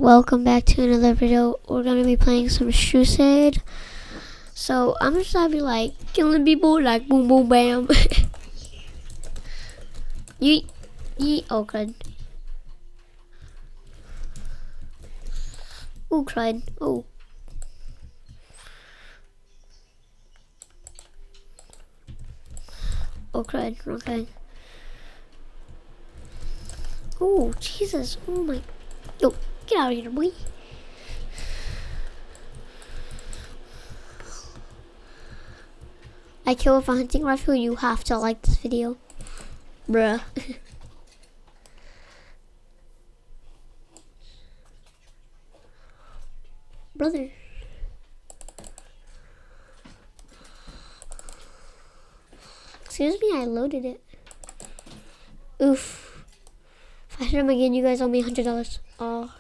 welcome back to another video. We're gonna be playing some Strucid. So I'm just gonna be like killing people like boom boom bam. Yeet yeet. Oh crud. Oh crud. Oh. Oh crud. Okay. Oh Jesus. Oh my. Yo, get out of here, boy. I kill with a hunting rifle. You have to like this video, bruh. Brother. Excuse me, I loaded it. Oof. If I hit him again, you guys owe me $100. Oh.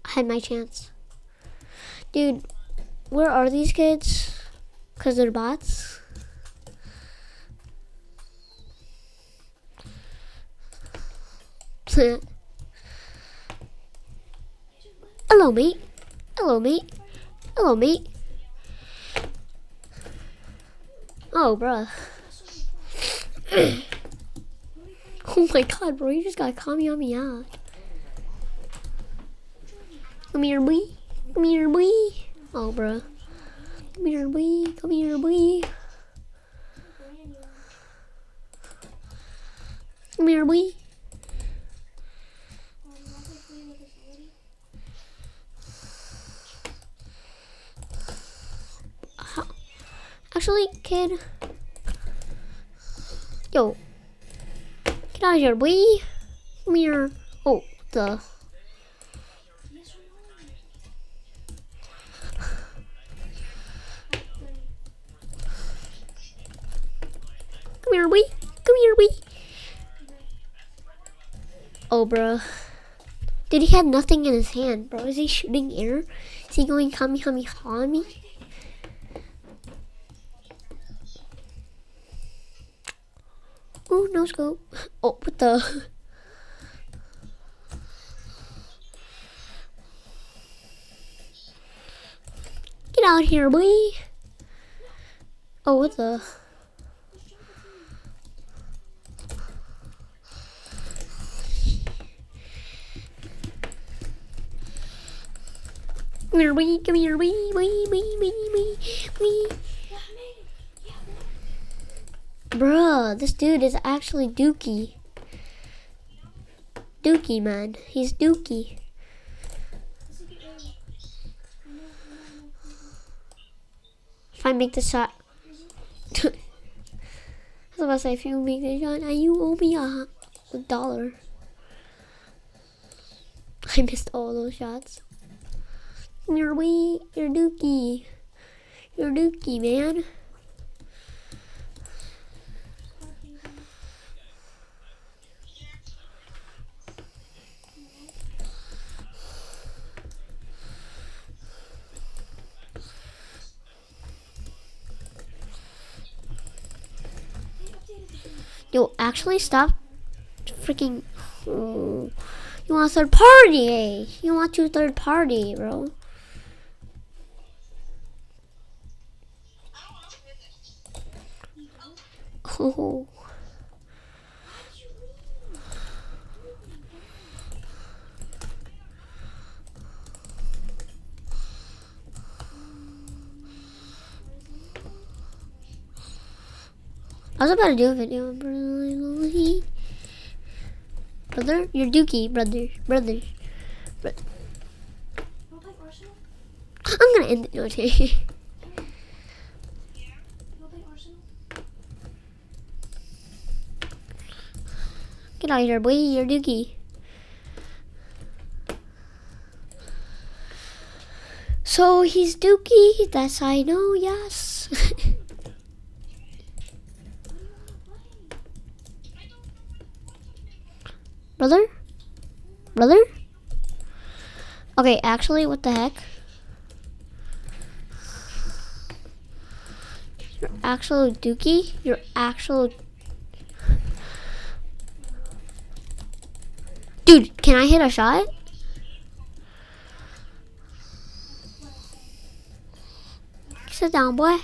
I had my chance. Dude, where are these kids? Because they're bots? Hello, mate. Hello, mate. Hello, mate. Oh, bruh. Oh my god, bro. You just got Kami on me out. Come here, boy. Come here, boy. Oh, bruh. Come here, boy. Come here, boy. Come here, boy. Actually, kid. Yo. Get out of here, boy. Come here. Oh, the. Come here, boy. Come here, boy. Oh, bro. Dude, he had nothing in his hand, bro. Is he shooting air? Is he going Kamehameha on me? Oh, no scope. Oh, what the? Get out here, boy. Oh, what the? Come here, boy. Come here, boy. Boy. Bruh, this dude is actually Dookie. Dookie, man. He's Dookie. If I make the shot. I was about to say, if you make the shot, you owe me $1. I missed all those shots. You're Dookie. You're Dookie, man. Yo, actually stop freaking. Oh, you want a third party, eh? You want to third party, bro. Oh. I was about to do a video, brother. You're Dookie, brother. I'm gonna end it. No, okay. Get out of here, boy. You're Dookie. So he's Dookie. That's I know. Yes. Brother? Okay, actually, what the heck? You're actual Dookie? You're actual Dude, can I hit a shot? Sit down, boy.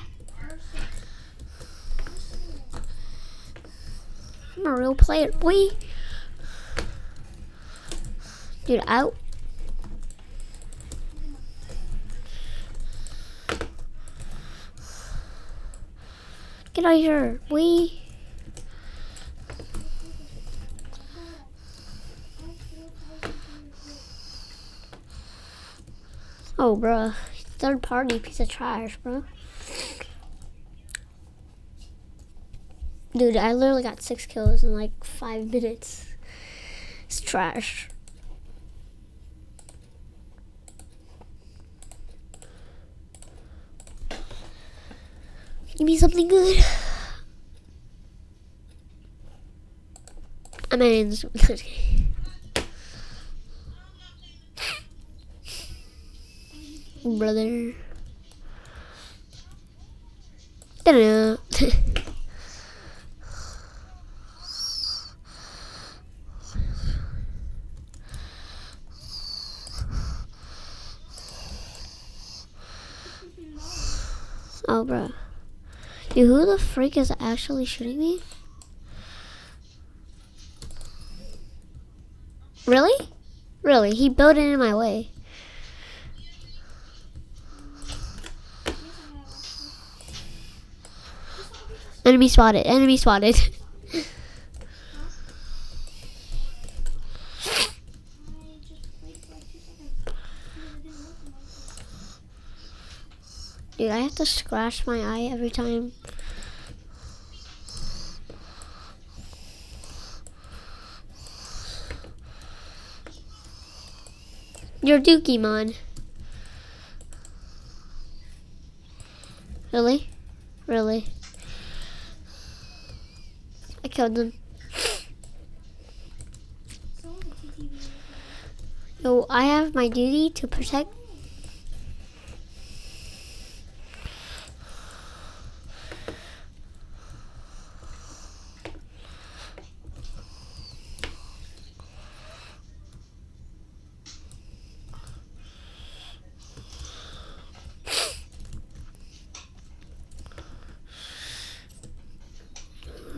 I'm a real player, boy. Dude, out. Get out of here, boy. Oh, bruh. Third party piece of trash, bro. Dude, I literally got 6 kills in like 5 minutes. It's trash. Give me something good. I mean, brother. Ta-da. Oh, bro. Dude, who the freak is actually shooting me? Really? Really? He built it in my way. Enemy spotted. Enemy spotted. Dude, I have to scratch my eye every time. You're Dookie, man. Really? Really? I killed them. Yo, I have my duty to protect.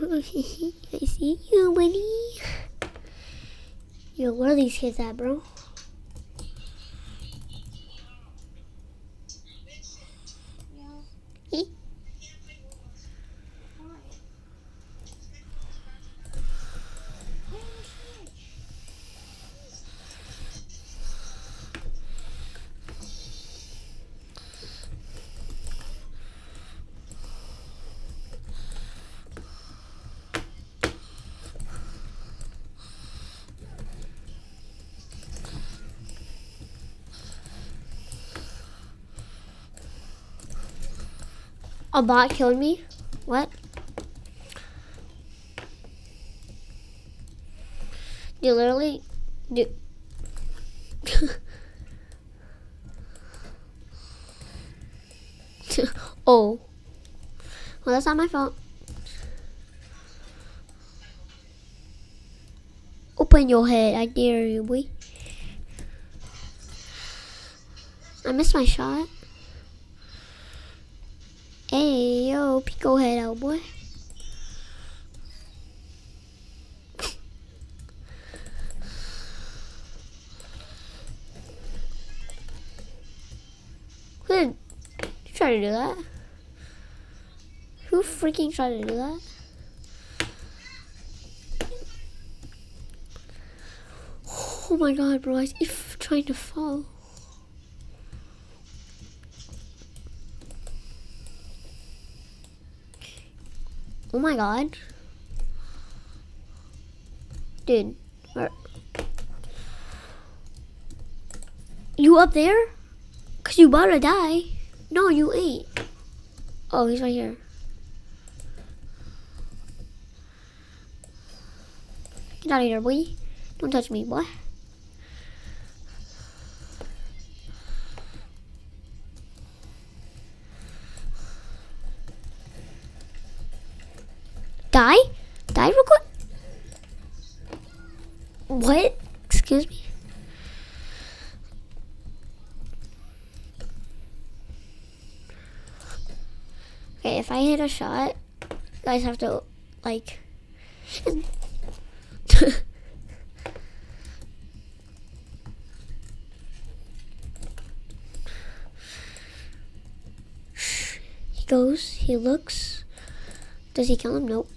I see you, buddy. Yo, where are these kids at, bro? A bot killed me? What? You literally... Dude. Oh. Well, that's not my fault. Open your head, I dare you, boy. I missed my shot. Hey, yo, Pico head out, boy. Who did you try to do that? Who freaking tried to do that? Oh my god, bro, I keep trying to fall. Oh my god. Dude. Where? You up there? Cause you about to die. No, you ain't. Oh, he's right here. Get out of here, boy. Don't touch me, boy. Die? Die real quick? What? Excuse me? Okay, if I hit a shot, you guys have to, like... He goes, he looks. Does he kill him? Nope.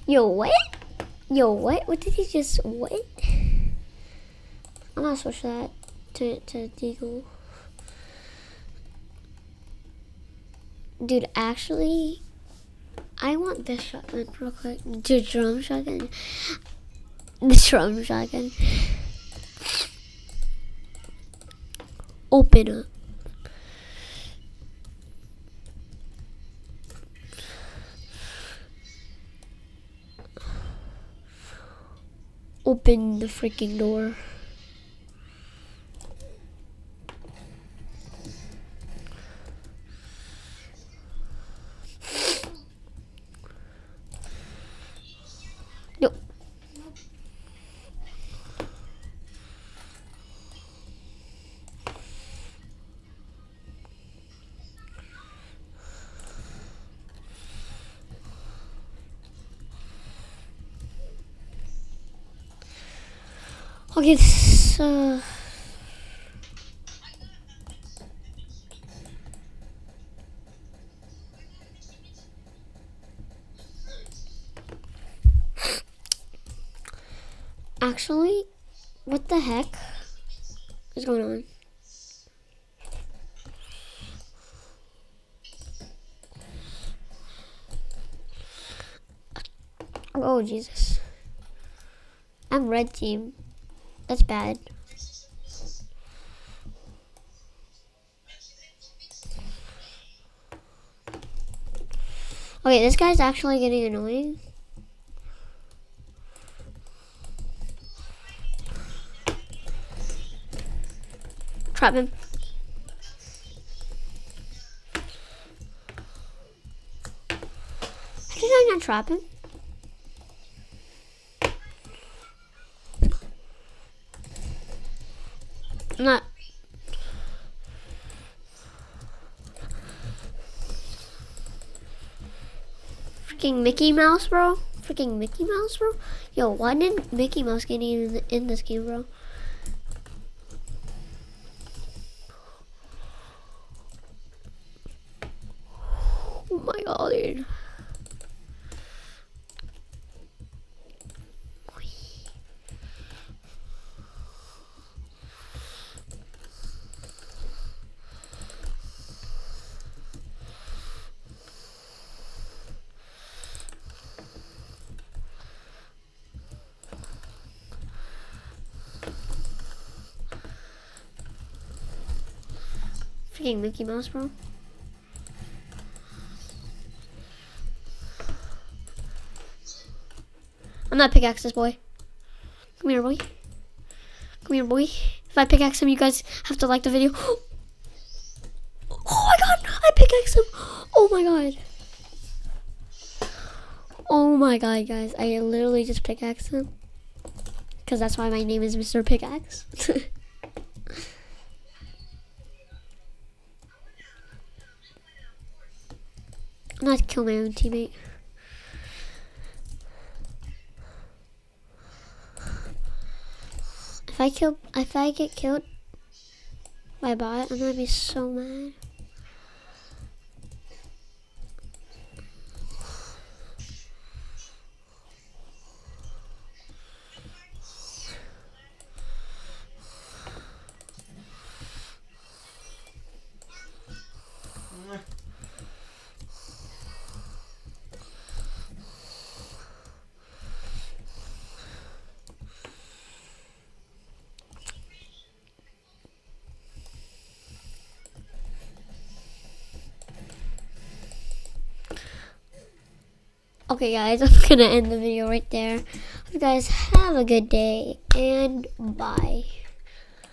Yo, what? Yo, what? What did he just, what? I'm gonna switch that to Deagle. Dude, actually, I want this shotgun real quick. The drum shotgun. The drum shotgun. Open up. Open the freaking door. Nope. Okay, so... Actually, what the heck is going on? Oh, Jesus. I'm red team. That's bad. Okay, this guy's actually getting annoying. Trap him. Did I not trap him? I'm not. Freaking Mickey Mouse, bro. Freaking Mickey Mouse, bro. Yo, why didn't Mickey Mouse get in this game, bro? Oh my god, dude. Freaking Mickey Mouse, bro. I'm not pickaxe this boy. Come here, boy. Come here, boy. If I pickaxe him, you guys have to like the video. Oh my god, I pickaxe him. Oh my god. Oh my god, guys. I literally just pickaxed him. Because that's why my name is Mr. Pickaxe. I'm not kill my own teammate. If I get killed by bot, I'm gonna be so mad. Okay guys, I'm gonna end the video right there. Hope you guys have a good day and bye.